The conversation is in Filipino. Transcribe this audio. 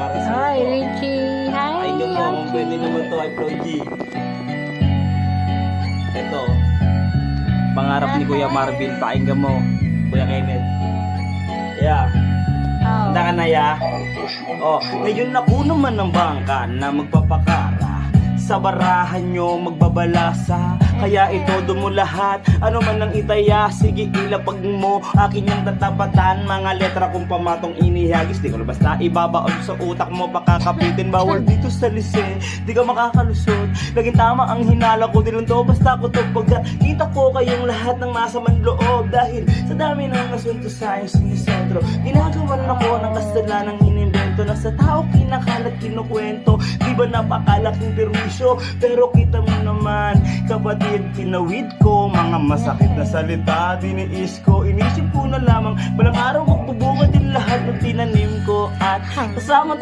Pares mo Hi, to. Richie. Hi, Pakinggan mo kung pwede naman to ay Flo G. Ito, pangarap ni Kuya Marvin. Pakinggan mo, Kuya Kenneth. Yeah. Oh. Handa ka na, ya? Oh, ngayon ako naman ang bangka na magpapakara. Sa barahan nyo magbabalasa. Kaya itodo mo lahat, ano man ang itaya. Sige ilapag mo, akin yung tatapatan. Mga letra kung pamatong inihagis, di ko na basta ibabaon sa utak mo. Pakakapitin, bawal dito sa lise, di ka makakalusot. Laging tama ang hinala ko, di lang to basta ko to. Pagkakita ko kayong lahat ng nasa manloob. Dahil sa dami ng asunto sa ayos sinisentro, ginagawan ako ng kasalanang inimbento. Na sa tao kinakalat kinukwento, di ba napakalaking perwisyo? Pero kita mo naman, kapatid, pinawid ko mga masakit na salita, diniis ko, inisip ko na lamang balang araw magbubunga din lahat ng tinanim ko. At kasama